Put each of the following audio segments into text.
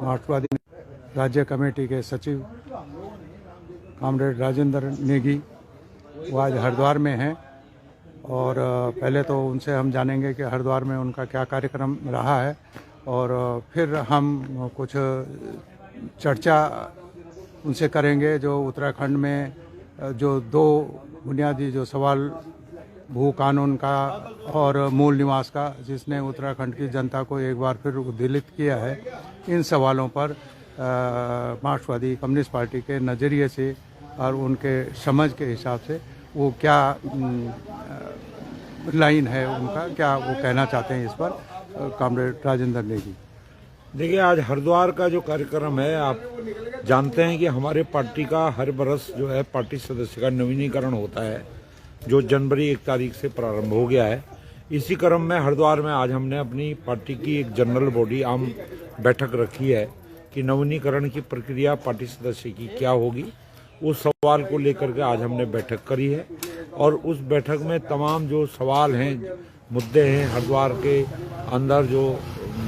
मार्क्सवादी राज्य कमेटी के सचिव कॉमरेड राजेंद्र नेगी, वो आज हरिद्वार में हैं और पहले तो उनसे हम जानेंगे कि हरिद्वार में उनका क्या कार्यक्रम रहा है और फिर हम कुछ चर्चा उनसे करेंगे जो उत्तराखंड में जो दो बुनियादी जो सवाल भू कानून का और मूल निवास का, जिसने उत्तराखंड की जनता को एक बार फिर उद्वेलित किया है, इन सवालों पर मार्क्सवादी कम्युनिस्ट पार्टी के नज़रिए से और उनके समझ के हिसाब से वो क्या लाइन है उनका, क्या वो कहना चाहते हैं इस पर कॉमरेड राजेंद्र नेगी। देखिए, आज हरिद्वार का जो कार्यक्रम है, आप जानते हैं कि हमारे पार्टी का हर बरस जो है पार्टी सदस्य का नवीनीकरण होता है, जो जनवरी 1 तारीख से प्रारंभ हो गया है। इसी क्रम में हरिद्वार में आज हमने अपनी पार्टी की एक जनरल बॉडी आम बैठक रखी है कि नवीनीकरण की प्रक्रिया पार्टी सदस्य की क्या होगी। उस सवाल को लेकर के आज हमने बैठक करी है और उस बैठक में तमाम जो सवाल हैं, मुद्दे हैं हरिद्वार के अंदर, जो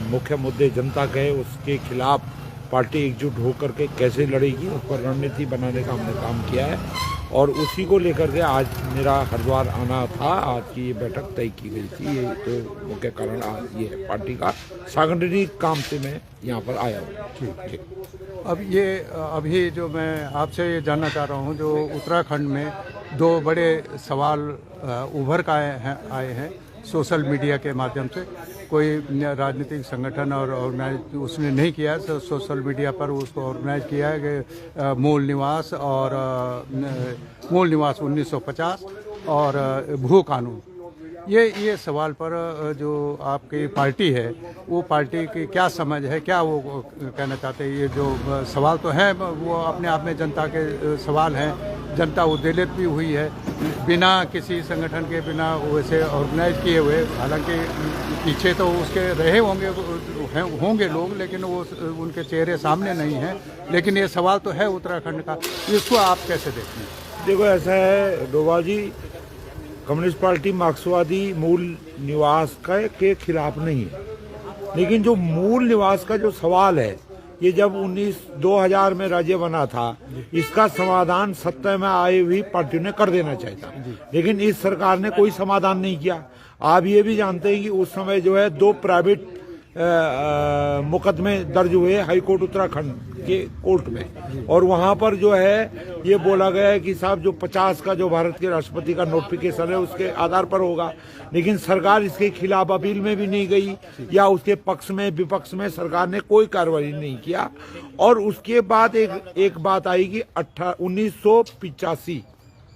मुख्य मुद्दे जनता के, उसके खिलाफ पार्टी एकजुट होकर के कैसे लड़ेगी, उस पर रणनीति बनाने का हमने काम किया है और उसी को लेकर के आज मेरा हरिद्वार आना था। आज की ये बैठक तय की गई थी। ये तो मुख्य कारण आज ये है, पार्टी का सांगठनिक काम से मैं यहाँ पर आया हूँ। ठीक। अब ये अभी जो मैं आपसे ये जानना चाह रहा हूँ, जो उत्तराखंड में दो बड़े सवाल उभर कर आए हैं सोशल मीडिया के माध्यम से। कोई राजनीतिक संगठन और ऑर्गेनाइज उसने नहीं किया, सोशल मीडिया पर उसको ऑर्गेनाइज किया है कि मूल निवास और मूल निवास 1950 और भू कानून। ये सवाल पर जो आपकी पार्टी है, वो पार्टी की क्या समझ है, क्या वो कहना चाहते हैं? ये जो सवाल तो है वो अपने आप में जनता के सवाल हैं, जनता उद्वेलित भी हुई है बिना किसी संगठन के, बिना वैसे ऑर्गेनाइज किए हुए। हालांकि पीछे तो उसके रहे होंगे लोग, लेकिन वो उनके चेहरे सामने नहीं हैं। लेकिन ये सवाल तो है उत्तराखंड का, इसको आप कैसे देखते हैं? देखो, ऐसा है डोभाल जी, कम्युनिस्ट पार्टी मार्क्सवादी मूल निवास के खिलाफ नहीं है, लेकिन जो मूल निवास का जो सवाल है, ये जब 2000 में राज्य बना था, इसका समाधान सत्ता में आई हुई पार्टियों ने कर देना चाहिए था, लेकिन इस सरकार ने कोई समाधान नहीं किया। आप ये भी जानते हैं कि उस समय जो है 2 प्राइवेट मुकदमे दर्ज हुए हाई कोर्ट उत्तराखंड के कोर्ट में, और वहां पर जो है ये बोला गया है कि साहब जो 50 का जो भारत के राष्ट्रपति का नोटिफिकेशन है उसके आधार पर होगा, लेकिन सरकार इसके खिलाफ अपील में भी नहीं गई या उसके पक्ष में विपक्ष में सरकार ने कोई कार्रवाई नहीं किया। और उसके बाद एक बात आई कि 1985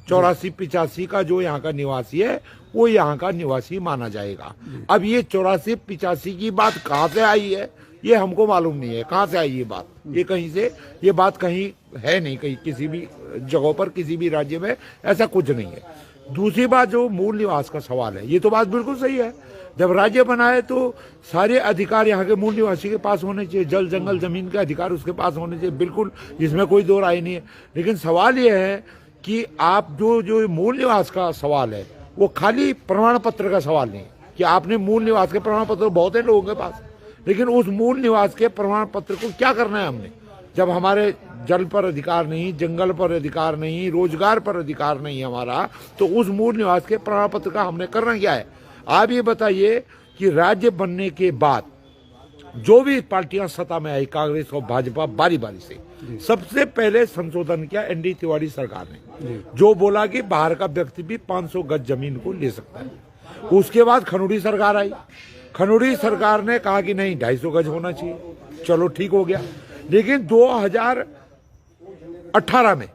84-85 का जो यहाँ का निवासी है वो यहाँ का निवासी माना जाएगा। अब ये 84-85 की बात कहाँ से आई है ये हमको मालूम नहीं है, कहाँ से आई ये बात। ये कहीं से, ये बात कहीं है नहीं, कहीं किसी भी जगह पर, किसी भी राज्य में ऐसा कुछ नहीं है। दूसरी बात, जो मूल निवास का सवाल है, ये तो बात बिल्कुल सही है। जब राज्य बना है तो सारे अधिकार यहाँ के मूल निवासी के पास होने चाहिए, जल जंगल जमीन के अधिकार उसके पास होने चाहिए, बिल्कुल, इसमें कोई दो राय नहीं है। लेकिन सवाल ये है कि आप जो मूल निवास का सवाल है वो खाली प्रमाण पत्र का सवाल नहीं है कि आपने मूल निवास के प्रमाण पत्र बहुत है लोगों के पास, लेकिन उस मूल निवास के प्रमाण पत्र को क्या करना है हमने, जब हमारे जल पर अधिकार नहीं, जंगल पर अधिकार नहीं, रोजगार पर अधिकार नहीं हमारा, तो उस मूल निवास के प्रमाण पत्र का हमने करना क्या है? आप ये बताइए कि राज्य बनने के बाद जो भी पार्टियां सत्ता में आई, कांग्रेस और भाजपा, बारी बारी से सबसे पहले संशोधन किया एनडी तिवारी सरकार ने, जो बोला कि बाहर का व्यक्ति भी 500 गज जमीन को ले सकता है। उसके बाद खनूरी सरकार आई, खनूरी सरकार ने कहा कि नहीं 250 गज होना चाहिए, चलो ठीक हो गया। लेकिन 2018 में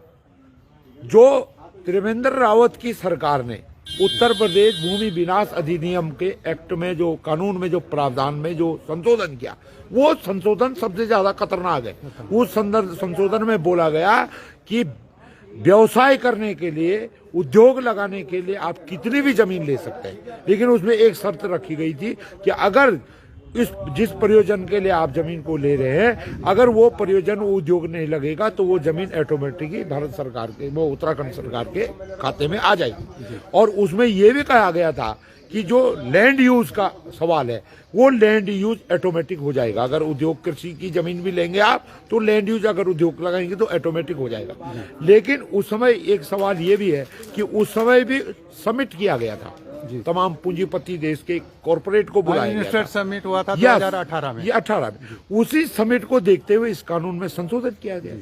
जो त्रिवेंद्र रावत की सरकार ने उत्तर प्रदेश भूमि विनाश अधिनियम के एक्ट में, जो कानून में, जो प्रावधान में जो संशोधन किया, वो संशोधन सबसे ज्यादा खतरनाक है। उस संशोधन में बोला गया कि व्यवसाय करने के लिए, उद्योग लगाने के लिए आप कितनी भी जमीन ले सकते हैं, लेकिन उसमें एक शर्त रखी गई थी कि अगर जिस प्रयोजन के लिए आप जमीन को ले रहे हैं, अगर वो प्रयोजन उद्योग नहीं लगेगा तो वो जमीन ऑटोमेटिकली भारत सरकार के, वो उत्तराखंड सरकार के खाते में आ जाएगी। और उसमें ये भी कहा गया था कि जो लैंड यूज का सवाल है वो लैंड यूज ऑटोमेटिक हो जाएगा। अगर उद्योग कृषि की जमीन भी लेंगे आप तो लैंड यूज अगर उद्योग लगाएंगे तो ऑटोमेटिक हो जाएगा। लेकिन उस समय एक सवाल ये भी है कि उस समय भी समिट किया गया था, तमाम पूंजीपति देश के कॉरपोरेट को बुलाया गया था। समिट हुआ था 2018 में। ये 18 में उसी समिट को देखते हुए इस कानून में संशोधन किया गया।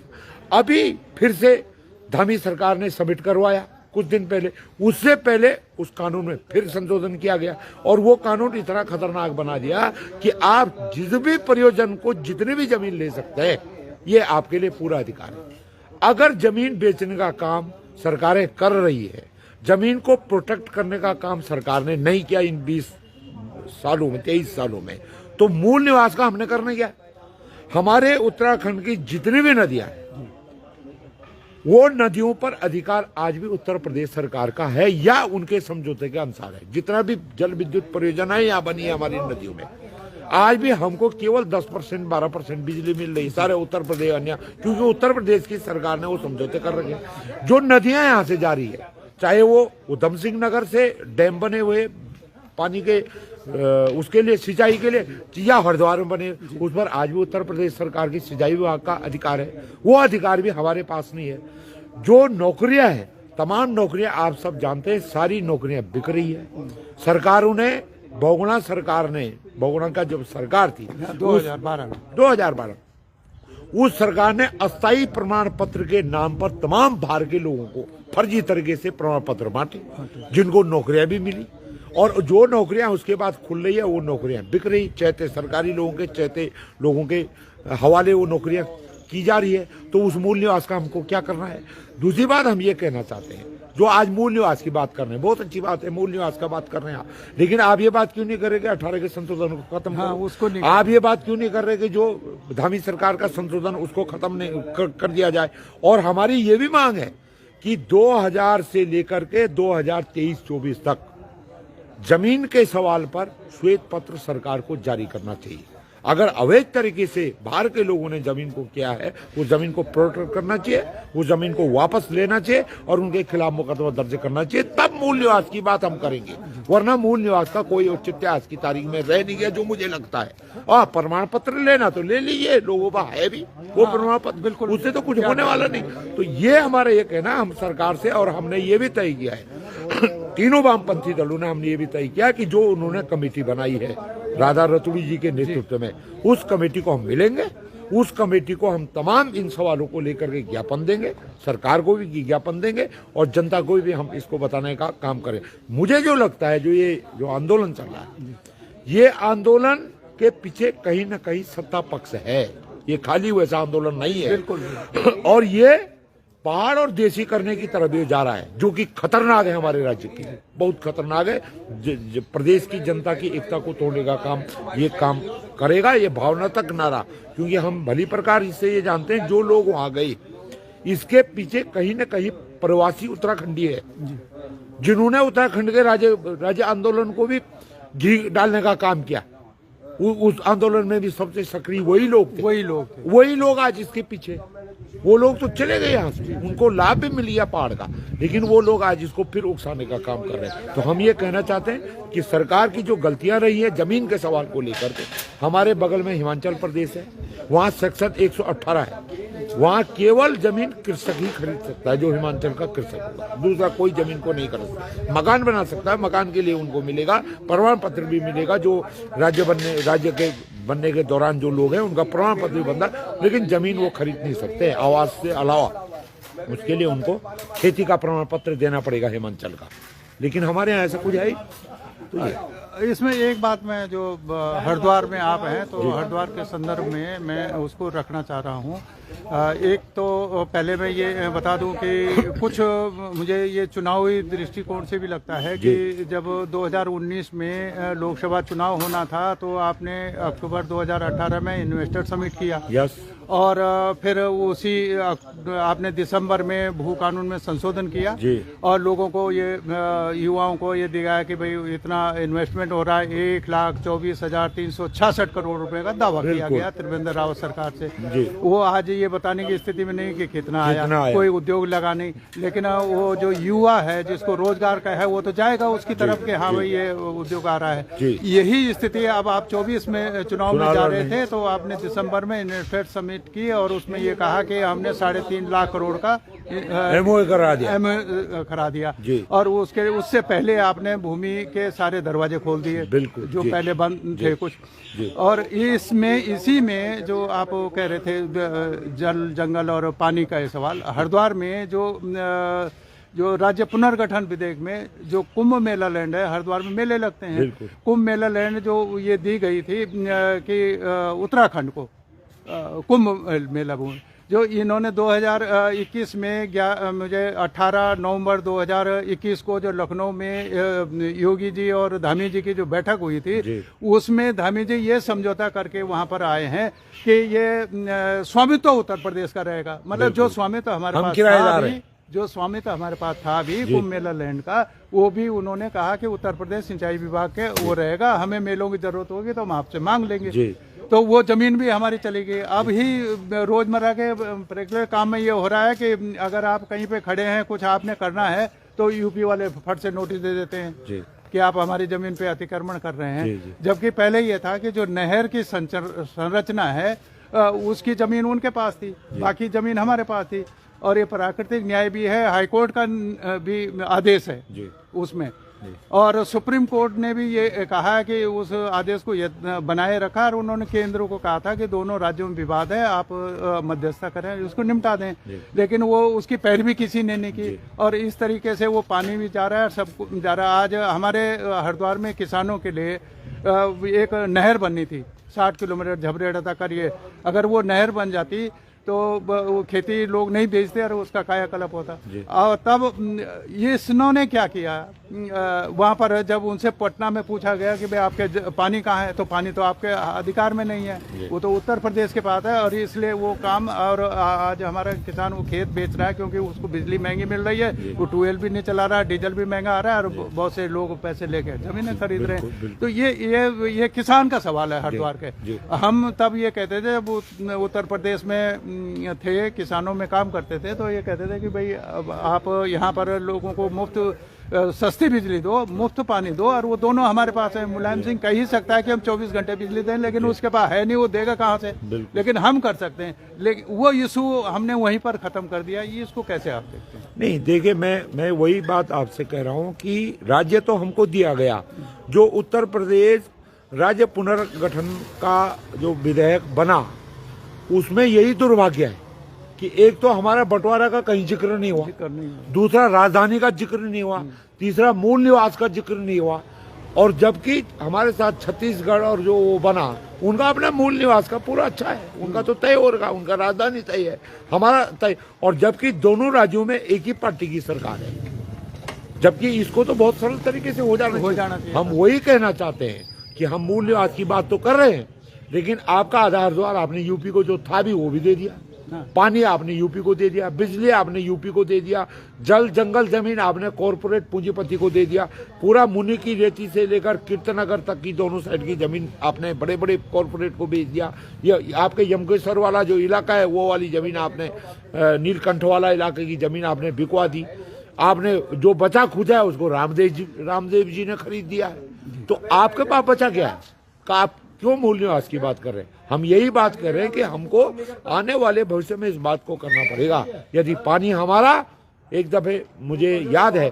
अभी फिर से धामी सरकार ने समिट करवाया कुछ दिन पहले, उससे पहले उस कानून में फिर संशोधन किया गया और वो कानून इतना खतरनाक बना दिया कि आप जिस भी प्रयोजन को जितनी भी जमीन ले सकते हैं, ये आपके लिए पूरा अधिकार है। अगर जमीन बेचने का काम सरकारें कर रही है, जमीन को प्रोटेक्ट करने का काम सरकार ने नहीं किया इन 20 सालों में, 23 सालों में, तो मूल निवास का हमने करने क्या? हमारे उत्तराखंड की जितनी भी नदियां हैं, वो नदियों पर अधिकार आज भी उत्तर प्रदेश सरकार का है या उनके समझौते के अनुसार है। जितना भी जल विद्युत परियोजना है यहाँ बनी है हमारी नदियों में, आज भी हमको केवल 10% 12% बिजली मिल रही है सारे उत्तर प्रदेश अन्य, क्योंकि उत्तर प्रदेश की सरकार ने वो समझौते कर रखे हैं। जो नदियां यहाँ से जा रही है, चाहे वो उधम सिंह नगर से डैम बने हुए पानी के उसके लिए सिंचाई के लिए या हरिद्वार में बने, उस पर आज भी उत्तर प्रदेश सरकार की सिंचाई विभाग का अधिकार है। वो अधिकार भी हमारे पास नहीं है। जो नौकरियां हैं, तमाम नौकरियां आप सब जानते हैं, सारी नौकरियां बिक रही है। सरकारों ने बहुगुणा सरकार ने, बहुगुणा का जब सरकार थी 2012 उस सरकार ने अस्थायी प्रमाण पत्र के नाम पर तमाम बाहर के लोगों को फर्जी तरीके से प्रमाण पत्र बांटे, जिनको नौकरियां भी मिली और जो नौकरियां उसके बाद खुल रही है वो नौकरियां बिक रही, चाहते सरकारी लोगों के चाहते लोगों के हवाले वो नौकरियां की जा रही है। तो उस मूल निवास का हमको क्या करना है? दूसरी बात हम ये कहना चाहते हैं, जो आज मूल निवास की बात कर रहे हैं, बहुत अच्छी बात है, मूल निवास का बात कर रहे हैं आप, लेकिन आप ये बात क्यों नहीं कर रहे कि 18 के संशोधन को खत्म करो? उसको नहीं, आप ये बात क्यों नहीं कर रहे कि जो धामी सरकार का संशोधन उसको खत्म नहीं कर दिया जाए? और हमारी ये भी मांग है कि 2000 से लेकर के 2023-24 तक जमीन के सवाल पर श्वेत पत्र सरकार को जारी करना चाहिए। अगर अवैध तरीके से बाहर के लोगों ने जमीन को किया है, वो जमीन को प्रोटेक्ट करना चाहिए, वो जमीन को वापस लेना चाहिए और उनके खिलाफ मुकदमा दर्ज करना चाहिए, तब मूल निवास की बात हम करेंगे। वरना मूल निवास का कोई औचित्य आज की तारीख में रह नहीं गया, जो मुझे लगता है। और प्रमाण पत्र लेना तो ले लीजिए, लोगों का है भी वो प्रमाण पत्र, बिल्कुल, उससे तो कुछ होने वाला नहीं। तो ये हमारा ये कहना हम सरकार से, और हमने ये भी तय किया है तीनों वामपंथी दलों ने, हमने ये भी तय किया कि जो उन्होंने कमेटी बनाई है राधा रतुड़ी जी के नेतृत्व में, उस कमेटी को हम मिलेंगे, उस कमेटी को हम तमाम इन सवालों को लेकर के ज्ञापन देंगे, सरकार को भी ज्ञापन देंगे और जनता को भी हम इसको बताने का काम करें। मुझे जो लगता है, जो आंदोलन चल रहा है, ये आंदोलन के पीछे कहीं ना कहीं सत्ता पक्ष है, ये खाली वैसा आंदोलन नहीं है। और ये पहाड़ और देशी करने की तरफ ये जा रहा है, जो कि खतरनाक है हमारे राज्य के लिए, बहुत खतरनाक है। प्रदेश की जनता की एकता को तोड़ने का काम ये काम करेगा, ये भावनात्मक नारा, क्योंकि हम भली प्रकार इससे ये जानते हैं जो लोग वहां गए, इसके पीछे कहीं न कहीं प्रवासी उत्तराखंडी है, जिन्होंने उत्तराखंड के राज्य आंदोलन को भी घी डालने का काम किया। उस आंदोलन में भी सबसे सक्रिय वही लोग आज इसके पीछे। वो लोग तो चले गए यहाँ से, उनको लाभ भी मिल गया पहाड़ का, लेकिन वो लोग आज इसको फिर उकसाने का काम कर रहे हैं। तो हम ये कहना चाहते हैं कि सरकार की जो गलतियां रही है जमीन के सवाल को लेकर के, हमारे बगल में हिमाचल प्रदेश है, वहाँ सेक्शन 118 है, वहाँ केवल जमीन कृषक ही खरीद सकता है, जो हिमाचल का कृषक होगा, दूसरा कोई जमीन को नहीं खरीद सकता। मकान बना सकता है, मकान के लिए उनको मिलेगा, प्रमाण पत्र भी मिलेगा, जो राज्य के बनने के दौरान जो लोग हैं उनका प्रमाण पत्र भी बनता, लेकिन जमीन वो खरीद नहीं सकते आवास से अलावा। उसके लिए उनको खेती का प्रमाण पत्र देना पड़ेगा हिमाचल का, लेकिन हमारे यहाँ ऐसा कुछ है ही। तो इसमें एक बात मैं, जो हरिद्वार में आप हैं, तो हरिद्वार के संदर्भ में मैं उसको रखना चाह रहा हूँ। एक तो पहले मैं ये बता दूं कि कुछ मुझे ये चुनावी दृष्टिकोण से भी लगता है कि जब 2019 में लोकसभा चुनाव होना था, तो आपने अक्टूबर 2018 में इन्वेस्टर समिट किया। यस। और फिर उसी आपने दिसंबर में भू कानून में संशोधन किया जी। और लोगों को ये युवाओं को ये दिखाया कि भाई इतना इन्वेस्टमेंट हो रहा है, 1,24,366 करोड़ रुपए का दावा किया गया त्रिवेंद्र रावत सरकार से। जी। वो आज ये बताने की स्थिति में नहीं कि कितना आया, कोई उद्योग लगा नहीं, लेकिन वो जो युवा है जिसको रोजगार का है वो तो जाएगा उसकी तरफ के हाँ भाई ये उद्योग आ रहा है। यही स्थिति अब आप 24 में चुनाव में जा रहे थे तो आपने दिसंबर में इन्वेस्टर समिट की और उसमें ये कहा कि हमने 3.5 लाख करोड़ का MOU करा दिया और उससे पहले आपने भूमि के सारे दरवाजे खोल दिए बिल्कुल जो पहले बंद थे कुछ। और इसी में जो आप कह रहे थे जल जंगल और पानी का ये सवाल, हरिद्वार में जो राज्य पुनर्गठन विधेयक में जो कुंभ मेला लैंड है, हरिद्वार में मेले लगते हैं, कुंभ मेला लैंड जो ये दी गई थी कि उत्तराखंड को कुंभ मेला भूमि, जो इन्होंने 2021 में मुझे 18 नवंबर 2021 को जो लखनऊ में योगी जी और धामी जी की जो बैठक हुई थी उसमें धामी जी ये समझौता करके वहां पर आए हैं कि ये स्वामित्व उत्तर प्रदेश का रहेगा, मतलब जो स्वामित्व हमारे पास था अभी कुंभ मेला लैंड का, वो भी उन्होंने कहा कि उत्तर प्रदेश सिंचाई विभाग के वो रहेगा, हमें मेलों की जरूरत होगी तो हम आपसे मांग लेंगे। तो वो जमीन भी हमारी चली गई। अब ही रोजमर्रा के प्रैक्टिकल काम में ये हो रहा है कि अगर आप कहीं पे खड़े हैं कुछ आपने करना है तो यूपी वाले फट से नोटिस दे देते हैं कि आप हमारी जमीन पे अतिक्रमण कर रहे हैं। जबकि पहले ये था कि जो नहर की संरचना है उसकी जमीन उनके पास थी, बाकी जमीन हमारे पास थी। और ये प्राकृतिक न्याय भी है, हाईकोर्ट का भी आदेश है उसमें, और सुप्रीम कोर्ट ने भी ये कहा है कि उस आदेश को बनाए रखा और उन्होंने केंद्र को कहा था कि दोनों राज्यों में विवाद है, आप मध्यस्थता करें, उसको निपटा दें, लेकिन वो उसकी पैरवी किसी ने नहीं की और इस तरीके से वो पानी भी जा रहा है और सब जा रहा है। आज हमारे हरिद्वार में किसानों के लिए एक नहर बननी थी 60 किलोमीटर झबरेड़ा तक करिए, अगर वो नहर बन जाती तो वो खेती लोग नहीं बेचते और उसका कायाकल्प होता। और तब ये इन्होंने क्या किया, वहाँ पर जब उनसे पटना में पूछा गया कि भाई आपके पानी कहाँ है, तो पानी तो आपके अधिकार में नहीं है, वो तो उत्तर प्रदेश के पास है, और इसलिए वो काम, और आज हमारा किसान वो खेत बेच रहा है क्योंकि उसको बिजली महंगी मिल रही है, वो ट्यूबवेल भी नहीं चला रहा है, डीजल भी महंगा आ रहा है और बहुत से लोग पैसे लेके जमीनें खरीद रहे हैं। तो ये किसान का सवाल है हरिद्वार के। हम तब ये कहते थे जब उत्तर प्रदेश में थे, किसानों में काम करते थे, तो ये कहते थे कि भाई आप यहाँ पर लोगों को मुफ्त सस्ती बिजली दो, मुफ्त पानी दो, और वो दोनों हमारे पास है। मुलायम सिंह कह ही सकता है कि हम 24 घंटे बिजली दें, लेकिन उसके पास है नहीं, वो देगा कहाँ से, लेकिन हम कर सकते हैं। लेकिन वो इशू हमने वहीं पर खत्म कर दिया। ये इसको कैसे आप देखते हैं? नहीं, देखिए मैं वही बात आपसे कह रहा हूँ कि राज्य तो हमको दिया गया, जो उत्तर प्रदेश राज्य पुनर्गठन का जो विधेयक बना उसमें यही दुर्भाग्य है कि एक तो हमारा बंटवारा का कहीं जिक्र नहीं हुआ, दूसरा राजधानी का जिक्र नहीं हुआ, तीसरा मूल निवास का जिक्र नहीं हुआ, और जबकि हमारे साथ छत्तीसगढ़ और जो वो बना उनका अपना मूल निवास का पूरा अच्छा है, उनका तो तय हो रहा, उनका राजधानी तय है, हमारा तय, और जबकि दोनों राज्यों में एक ही पार्टी की सरकार है, जबकि इसको तो बहुत सरल तरीके से हो जाना चाहिए। हम वही कहना चाहते हैं कि हम मूल निवास की बात तो कर रहे हैं, लेकिन आपका आधार द्वार आपने यूपी को जो था भी वो भी दे दिया, पानी आपने यूपी को दे दिया, बिजली आपने यूपी को दे दिया, जल जंगल जमीन आपने कॉरपोरेट पूंजीपति को दे दिया, पूरा मुनि की रेती से लेकर कीर्तनगर तक की दोनों साइड की जमीन आपने बड़े बड़े कॉरपोरेट को बेच दिया। ये आपके यमकेश्वर वाला जो इलाका है वो वाली जमीन आपने, नीलकंठ वाला इलाके की जमीन आपने बिकवा दी, आपने जो बचा खुचा है उसको रामदेव जी ने खरीद दिया है। तो आपके पास बचा क्या है? आप क्यों मूल निवास की बात कर रहे हैं? हम यही बात कर रहे हैं कि हमको आने वाले भविष्य में इस बात को करना पड़ेगा। यदि पानी हमारा, एक दफे मुझे याद है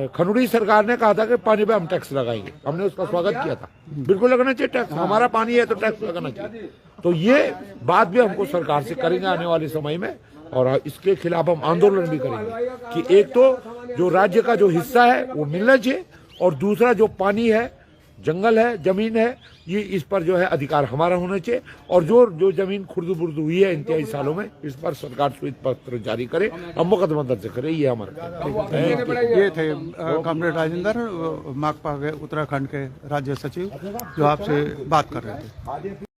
खनुड़ी सरकार ने कहा था कि पानी पे हम टैक्स लगाएंगे, हमने उसका स्वागत किया था, बिल्कुल लगना चाहिए टैक्स, हमारा पानी है तो टैक्स लगाना चाहिए। तो ये बात भी हमको सरकार से करेंगे आने वाले समय में, और इसके खिलाफ हम आंदोलन भी करेंगे कि एक तो जो राज्य का जो हिस्सा है वो मिलना चाहिए, और दूसरा जो पानी है, जंगल है, जमीन है, ये इस पर जो है अधिकार हमारा होना चाहिए, और जो जमीन खुर्द बुर्द हुई है इन 23 सालों में, इस पर सरकार श्वेत पत्र जारी करे और मुकदमा दर्ज करे। ये हमारा ये थे कॉमरेड राजेंद्र, माकपा के उत्तराखंड के राज्य सचिव, जो आपसे बात कर रहे थे।